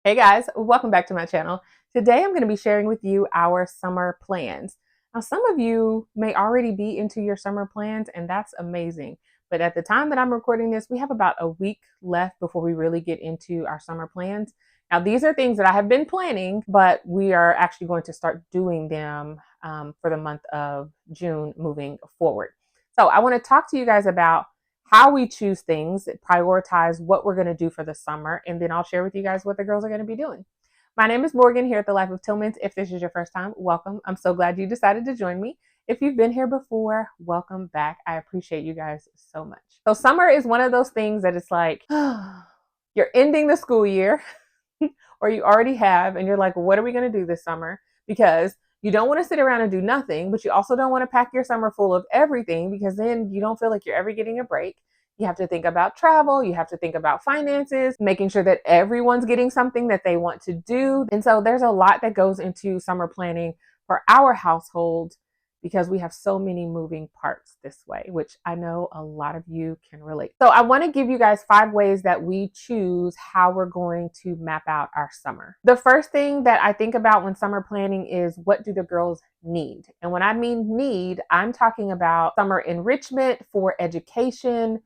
Hey guys, welcome back to my channel. Today I'm going to be sharing with you our summer plans. Now, some of you may already be into your summer plans, and that's amazing. But at the time that I'm recording this, we have about a week left before we really get into our summer plans. Now, these are things that I have been planning, but we are actually going to start doing them for the month of June moving forward. So, I want to talk to you guys about how we choose things, prioritize what we're going to do for the summer, and then I'll share with you guys what the girls are going to be doing. My name is Morgan here at the Life of Tillmans. If this is your first time, welcome. I'm so glad you decided to join me. If you've been here before, welcome back. I appreciate you guys so much. So, summer is one of those things that it's like you're ending the school year or you already have, and you're like, what are we going to do this summer? Because you don't want to sit around and do nothing, but you also don't want to pack your summer full of everything because then you don't feel like you're ever getting a break. You have to think about travel. You have to think about finances, making sure that everyone's getting something that they want to do. And so there's a lot that goes into summer planning for our household because we have so many moving parts this way, which I know a lot of you can relate. So I want to give you guys 5 ways that we choose how we're going to map out our summer. The first thing that I think about when summer planning is, what do the girls need? And when I mean need, I'm talking about summer enrichment for education.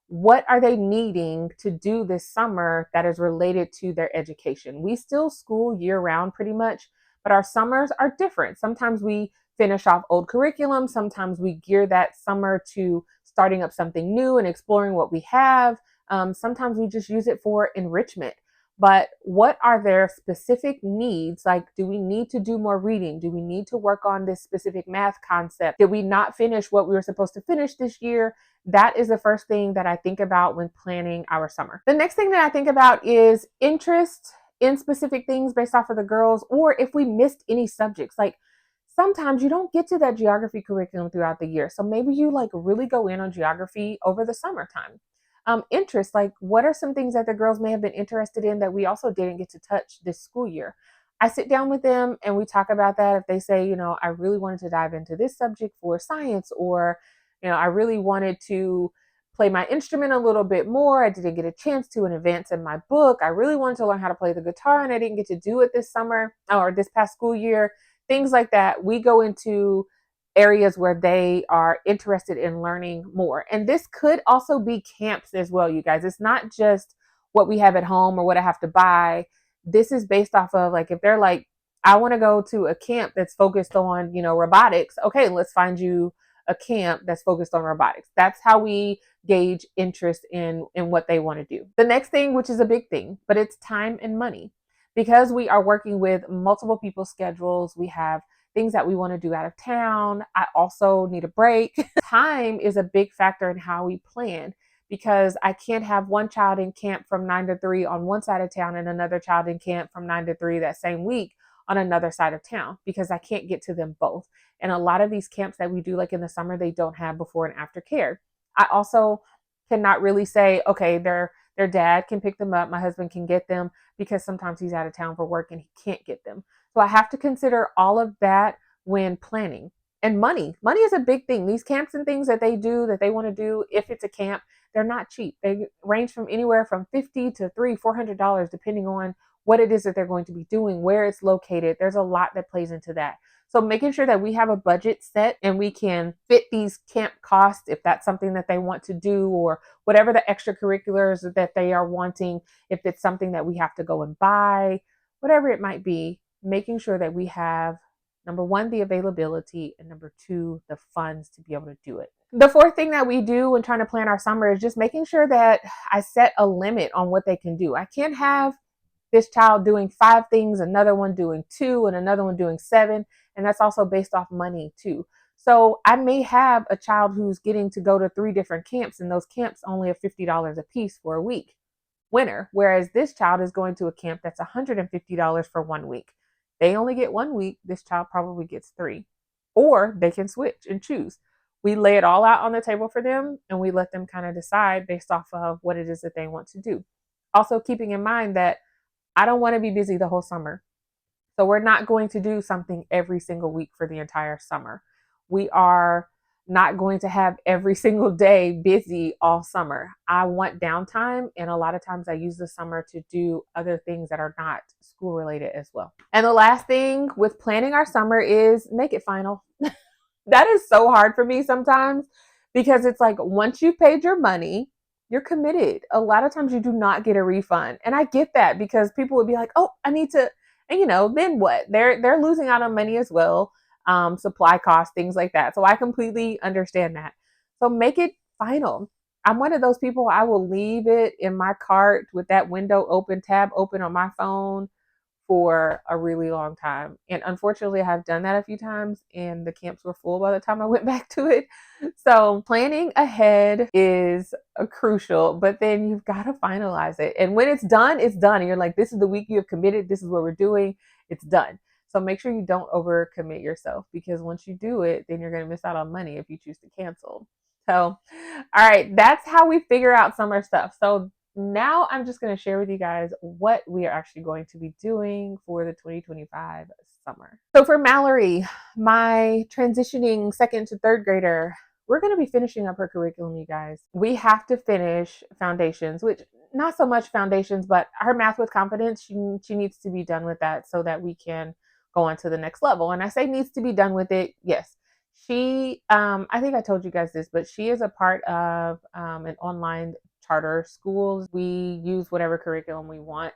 What are they needing to do this summer that is related to their education? We still school year round pretty much, but our summers are different. Sometimes we finish off old curriculum. Sometimes we gear that summer to starting up something new and exploring what we have. Sometimes we just use it for enrichment. But what are their specific needs? Like, do we need to do more reading? Do we need to work on this specific math concept? Did we not finish what we were supposed to finish this year? That is the first thing that I think about when planning our summer. The next thing that I think about is interest in specific things based off of the girls, or if we missed any subjects. Like, sometimes you don't get to that geography curriculum throughout the year. So maybe you like really go in on geography over the summertime. Interest, like what are some things that the girls may have been interested in that we also didn't get to touch this school year? I sit down with them and we talk about that. If they say, I really wanted to dive into this subject for science, or, I really wanted to play my instrument a little bit more. I didn't get a chance to in advance in my book. I really wanted to learn how to play the guitar and I didn't get to do it this summer or this past school year. Things like that. We go into areas where they are interested in learning more. And this could also be camps as well, you guys. It's not just what we have at home or what I have to buy. This is based off of, like, if they're like, I want to go to a camp that's focused on, robotics. Okay, let's find you a camp that's focused on robotics. That's how we gauge interest in what they want to do. The next thing, which is a big thing, but it's time and money. Because we are working with multiple people's schedules, we have things that we want to do out of town. I also need a break. Time is a big factor in how we plan because I can't have one child in camp from 9 to 3 on one side of town and another child in camp from 9 to 3 that same week on another side of town because I can't get to them both. And a lot of these camps that we do, like in the summer, they don't have before and after care. I also cannot really say, okay, their dad can pick them up, my husband can get them, because sometimes he's out of town for work and he can't get them. So I have to consider all of that when planning. And money. Money is a big thing. These camps and things that they do, that they want to do, if it's a camp, they're not cheap. They range from anywhere from $50 to $300-$400, depending on what it is that they're going to be doing, where it's located. There's a lot that plays into that. So making sure that we have a budget set and we can fit these camp costs if that's something that they want to do, or whatever the extracurriculars that they are wanting, if it's something that we have to go and buy, whatever it might be, making sure that we have, number one, the availability, and number two, the funds to be able to do it. The fourth thing that we do when trying to plan our summer is just making sure that I set a limit on what they can do. I can't have this child doing 5 things, another one doing 2, and another one doing 7. And that's also based off money too. So I may have a child who's getting to go to 3 different camps, and those camps only are $50 a piece for a week, winner. Whereas this child is going to a camp that's $150 for 1 week. They only get 1 week. This child probably gets 3. Or they can switch and choose. We lay it all out on the table for them and we let them kind of decide based off of what it is that they want to do. Also, keeping in mind that I don't want to be busy the whole summer. So we're not going to do something every single week for the entire summer. We are not going to have every single day busy all summer. I want downtime, and a lot of times I use the summer to do other things that are not school related as well. And the last thing with planning our summer is make it final. That is so hard for me sometimes because it's like once you've paid your money, you're committed. A lot of times you do not get a refund. And I get that because people would be like, "Oh, I need to," and then what? They're losing out on money as well, supply costs, things like that. So I completely understand that. So make it final. I'm one of those people, I will leave it in my cart with that window open, tab open on my phone for a really long time. And unfortunately, I have done that a few times and the camps were full by the time I went back to it. So planning ahead is crucial, but then you've got to finalize it. And when it's done, it's done. And you're like, this is the week you have committed. This is what we're doing. It's done. So make sure you don't overcommit yourself because once you do it, then you're going to miss out on money if you choose to cancel. So, all right, that's how we figure out summer stuff. So now I'm just going to share with you guys what we are actually going to be doing for the 2025 summer. So for Mallory, my transitioning second to third grader, we're going to be finishing up her curriculum, you guys. We have to finish foundations, which not so much foundations, but her math with confidence, she needs to be done with that so that we can go on to the next level. And I say needs to be done with it. Yes. She, I think I told you guys this, but she is a part of an online charter schools. We use whatever curriculum we want.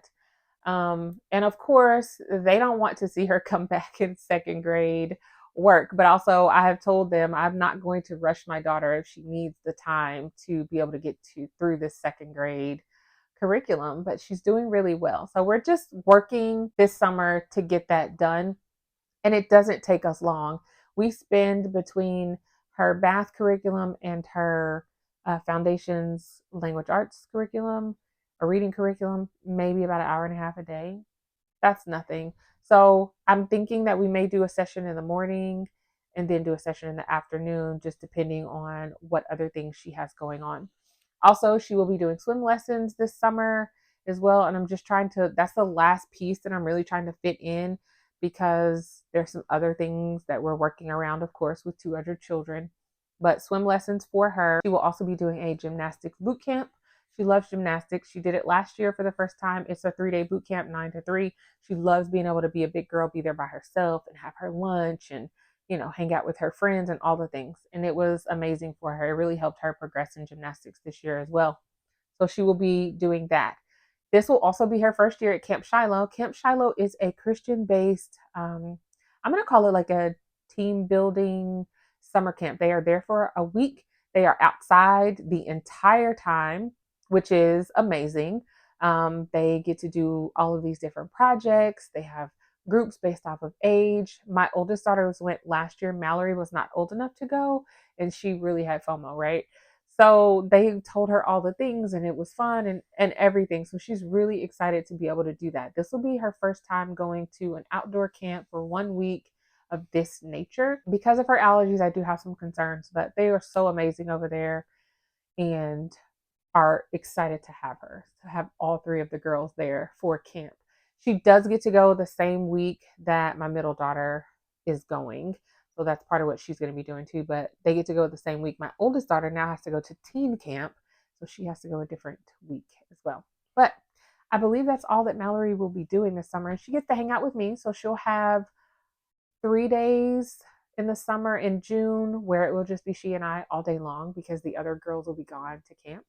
And of course, they don't want to see her come back in second grade work. But also, I have told them I'm not going to rush my daughter if she needs the time to be able to get through this second grade curriculum. But she's doing really well. So we're just working this summer to get that done. And it doesn't take us long. We spend between her math curriculum and her foundations language arts curriculum, a reading curriculum, maybe about an hour and a half a day. That's nothing. So I'm thinking that we may do a session in the morning and then do a session in the afternoon, just depending on what other things she has going on. Also, she will be doing swim lessons this summer as well. And I'm just trying to, that's the last piece that I'm really trying to fit in because there's some other things that we're working around, of course, with 200 children. But swim lessons for her. She will also be doing a gymnastics boot camp. She loves gymnastics. She did it last year for the first time. It's a 3-day boot camp, 9 to 3. She loves being able to be a big girl, be there by herself and have her lunch and, hang out with her friends and all the things. And it was amazing for her. It really helped her progress in gymnastics this year as well. So she will be doing that. This will also be her first year at Camp Shiloh. Camp Shiloh is a Christian based, I'm going to call it like a team building summer camp. They are there for a week. They are outside the entire time, which is amazing. They get to do all of these different projects. They have groups based off of age. My oldest daughter went last year. Mallory was not old enough to go, and she really had FOMO, right? So they told her all the things and it was fun and everything. So she's really excited to be able to do that. This will be her first time going to an outdoor camp for 1 week of this nature. Because of her allergies, I do have some concerns, but they are so amazing over there and are excited to have all 3 of the girls there for camp. She does get to go the same week that my middle daughter is going. So that's part of what she's going to be doing too. But they get to go the same week. My oldest daughter now has to go to teen camp. So she has to go a different week as well. But I believe that's all that Mallory will be doing this summer. And she gets to hang out with me. So she'll have 3 days in the summer in June where it will just be she and I all day long because the other girls will be gone to camp.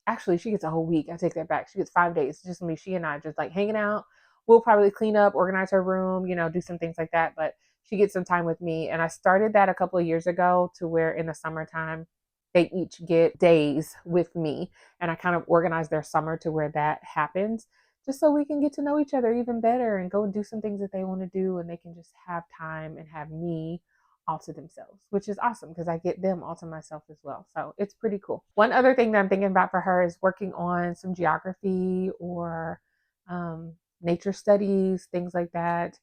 Actually, she gets a whole week. I take that back. She gets 5 days. It's just me, she and I just like hanging out. We'll probably clean up, organize her room, do some things like that. But she gets some time with me. And I started that a couple of years ago to where in the summertime, they each get days with me. And I kind of organize their summer to where that happens just so we can get to know each other even better and go and do some things that they want to do. And they can just have time and have me all to themselves, which is awesome because I get them all to myself as well. So it's pretty cool. One other thing that I'm thinking about for her is working on some geography or nature studies, things like that.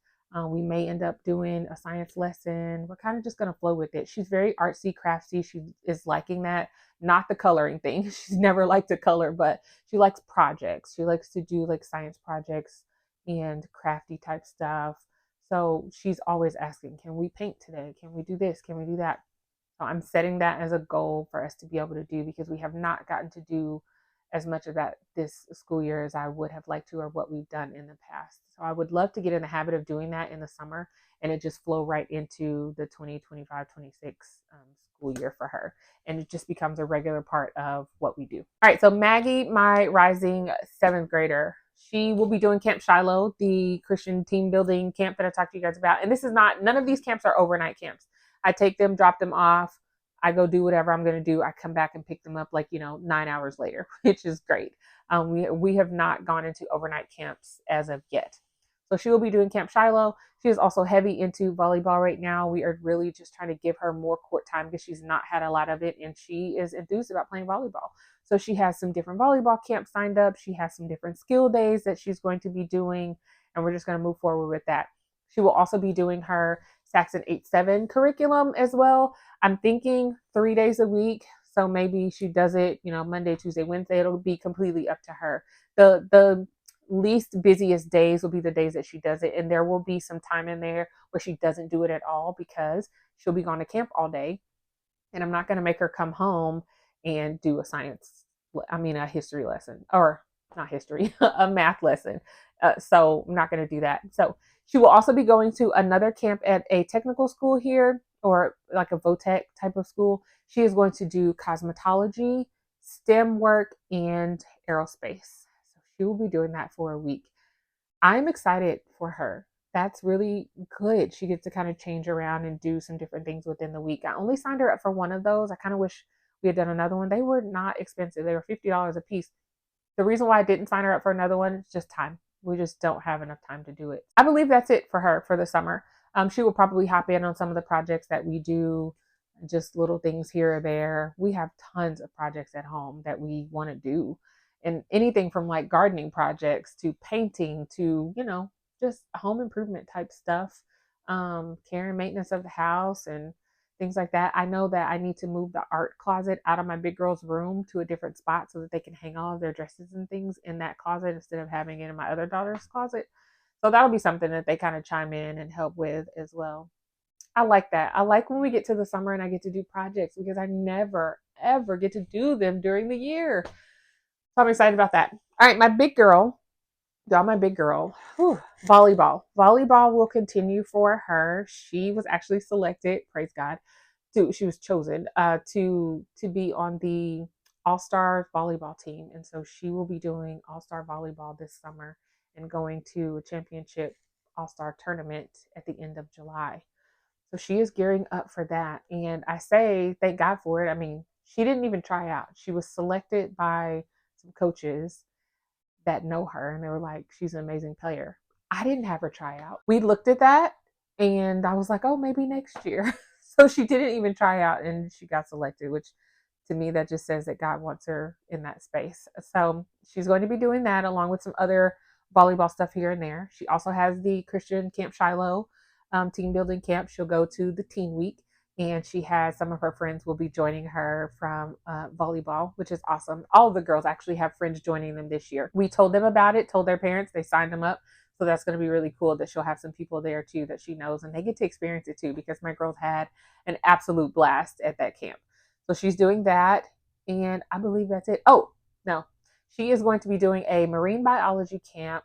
We may end up doing a science lesson. We're kind of just going to flow with it. She's very artsy, crafty. She is liking that. Not the coloring thing. She's never liked to color, but she likes projects. She likes to do like science projects and crafty type stuff. So she's always asking, can we paint today? Can we do this? Can we do that? So I'm setting that as a goal for us to be able to do, because we have not gotten to do as much of that this school year as I would have liked to, or what we've done in the past. So I would love to get in the habit of doing that in the summer, and it just flow right into the 2025-26 school year for her. And it just becomes a regular part of what we do. All right, so Maggie, my rising seventh grader, she will be doing Camp Shiloh, the Christian team building camp that I talked to you guys about. And this is not, none of these camps are overnight camps. I take them, drop them off. I go do whatever I'm going to do. I come back and pick them up 9 hours later, which is great. We have not gone into overnight camps as of yet. So she will be doing Camp Shiloh. She is also heavy into volleyball right now. We are really just trying to give her more court time because she's not had a lot of it, and she is enthused about playing volleyball. So she has some different volleyball camps signed up. She has some different skill days that she's going to be doing, and we're just going to move forward with that. She will also be doing her Saxon 8-7 curriculum as well. I'm thinking 3 days a week. So maybe she does it, Monday, Tuesday, Wednesday. It'll be completely up to her. The least busiest days will be the days that she does it. And there will be some time in there where she doesn't do it at all because she'll be gone to camp all day. And I'm not going to make her come home and do a history lesson, or not history, a math lesson. So I'm not going to do that. So she will also be going to another camp at a technical school here, or like a VOTEC type of school. She is going to do cosmetology, STEM work, and aerospace. So she will be doing that for a week. I'm excited for her. That's really good. She gets to kind of change around and do some different things within the week. I only signed her up for one of those. I kind of wish we had done another one. They were not expensive. They were $50 a piece. The reason why I didn't sign her up for another one is just time. We just don't have enough time to do it. I believe that's it for her for the summer. She will probably hop in on some of the projects that we do, just little things here or there. We have tons of projects at home that we want to do, and anything from like gardening projects to painting to, just home improvement type stuff, care and maintenance of the house and things like that. I know that I need to move the art closet out of my big girl's room to a different spot so that they can hang all of their dresses and things in that closet instead of having it in my other daughter's closet. So that'll be something that they kind of chime in and help with as well. I like that. I like when we get to the summer and I get to do projects because I never, ever get to do them during the year. So I'm excited about that. All right, my big girl, y'all, my big girl, volleyball. Volleyball will continue for her. She was actually selected, praise God, she was chosen to be on the All-Star volleyball team. And so she will be doing All-Star volleyball this summer and going to a championship All-Star tournament at the end of July. So she is gearing up for that. And I say thank God for it. I mean, she didn't even try out. She was selected by some coaches that know her, and they were like, she's an amazing player. I didn't have her try out. We looked at that and I was like, oh, maybe next year. So she didn't even try out and she got selected, which to me, that just says that God wants her in that space. So she's going to be doing that along with some other volleyball stuff here and there. She also has the Christian Camp Shiloh team building camp. She'll go to the teen week, and she has some of her friends will be joining her from volleyball, which is awesome. All of the girls actually have friends joining them this year. We told them about it, told their parents, they signed them up. So that's going to be really cool that she'll have some people there too that she knows, and they get to experience it too, because my girls had an absolute blast at that camp. So she's doing that, and I believe that's it. Oh, no. She is going to be doing a marine biology camp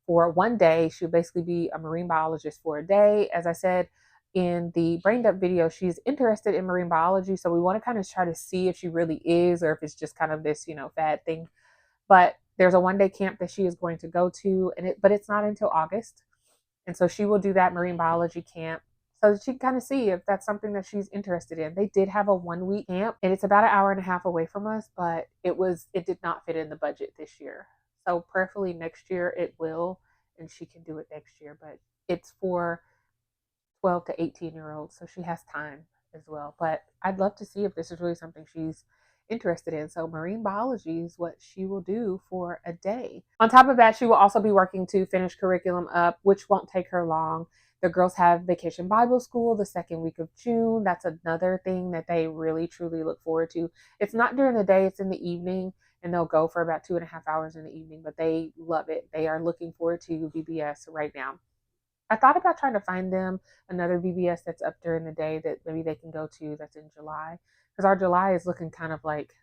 for one day. She'll basically be a marine biologist for a day. As I said in the brain dump video, she's interested in marine biology. So we want to kind of try to see if she really is, or if it's just kind of this, fad thing. But there's a one-day camp that she is going to go to, but it's not until August. And so she will do that marine biology camp so that she can kind of see if that's something that she's interested in. They did have a 1-week camp, and it's about an hour and a half away from us, but it did not fit in the budget this year. So prayerfully next year it will, and she can do it next year. But it's for 12 to 18-year-olds, so she has time as well. But I'd love to see if this is really something she's interested in. So marine biology is what she will do for a day. On top of that, she will also be working to finish curriculum up, which won't take her long. The girls have Vacation Bible School the second week of June. That's another thing that they really, truly look forward to. It's not during the day, it's in the evening, and they'll go for about 2.5 hours in the evening, but they love it. They are looking forward to VBS right now. I thought about trying to find them another VBS that's up during the day that maybe they can go to that's in July. Because our July is looking kind of like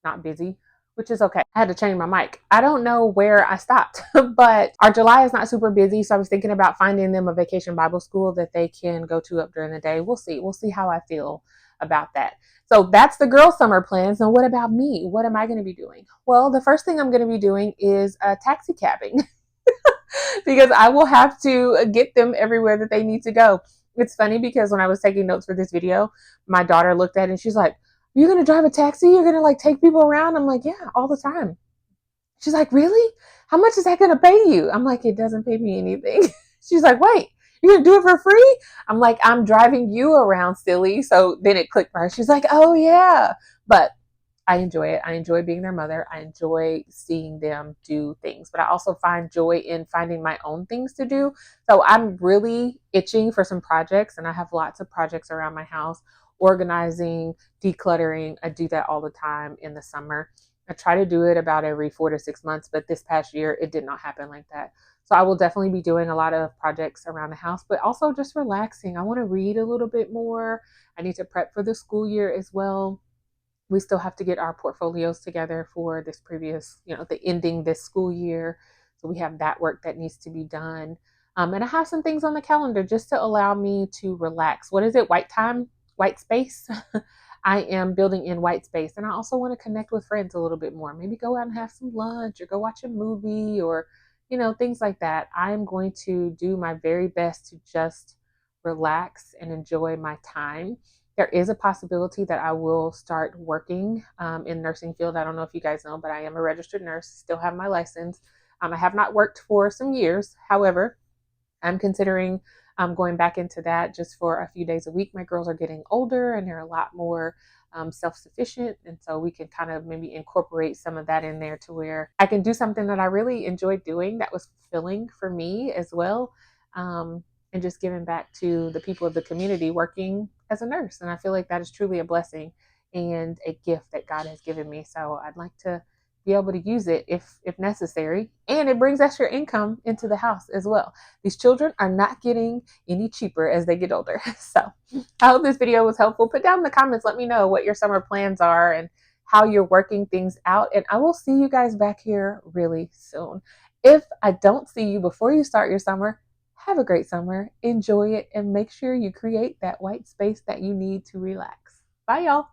not busy, which is okay. I had to change my mic. I don't know where I stopped, but our July is not super busy. So I was thinking about finding them a vacation Bible school that they can go to up during the day. We'll see. We'll see how I feel about that. So that's the girl summer plans. And what about me? What am I going to be doing? Well, the first thing I'm going to be doing is taxi cabbing because I will have to get them everywhere that they need to go. It's funny because when I was taking notes for this video, my daughter looked at it and she's like, "You're going to drive a taxi? You're going to like take people around?" I'm like, "Yeah, all the time." She's like, "Really? How much is that going to pay you?" I'm like, "It doesn't pay me anything." She's like, "Wait, you're going to do it for free?" I'm like, "I'm driving you around, silly." So then it clicked for her. She's like, "Oh, yeah." But I enjoy it. I enjoy being their mother. I enjoy seeing them do things, but I also find joy in finding my own things to do. So I'm really itching for some projects, and I have lots of projects around my house, organizing, decluttering. I do that all the time in the summer. I try to do it about every 4 to 6 months, but this past year it did not happen like that. So I will definitely be doing a lot of projects around the house, but also just relaxing. I want to read a little bit more. I need to prep for the school year as well. We still have to get our portfolios together for this previous, the ending this school year. So we have that work that needs to be done. And I have some things on the calendar just to allow me to relax. What is it? White time, white space. I am building in white space. And I also want to connect with friends a little bit more. Maybe go out and have some lunch or go watch a movie or, things like that. I am going to do my very best to just relax and enjoy my time. There is a possibility that I will start working in nursing field. I don't know if you guys know, but I am a registered nurse, still have my license. I have not worked for some years. However, I'm considering going back into that just for a few days a week. My girls are getting older and they're a lot more self-sufficient. And so we can kind of maybe incorporate some of that in there to where I can do something that I really enjoyed doing that was fulfilling for me as well. And just giving back to the people of the community working as a nurse. And I feel like that is truly a blessing and a gift that God has given me. So I'd like to be able to use it if necessary. And it brings extra income into the house as well. These children are not getting any cheaper as they get older. So I hope this video was helpful. Put down in the comments, let me know what your summer plans are and how you're working things out. And I will see you guys back here really soon. If I don't see you before you start your summer, have a great summer. Enjoy it and make sure you create that white space that you need to relax. Bye, y'all.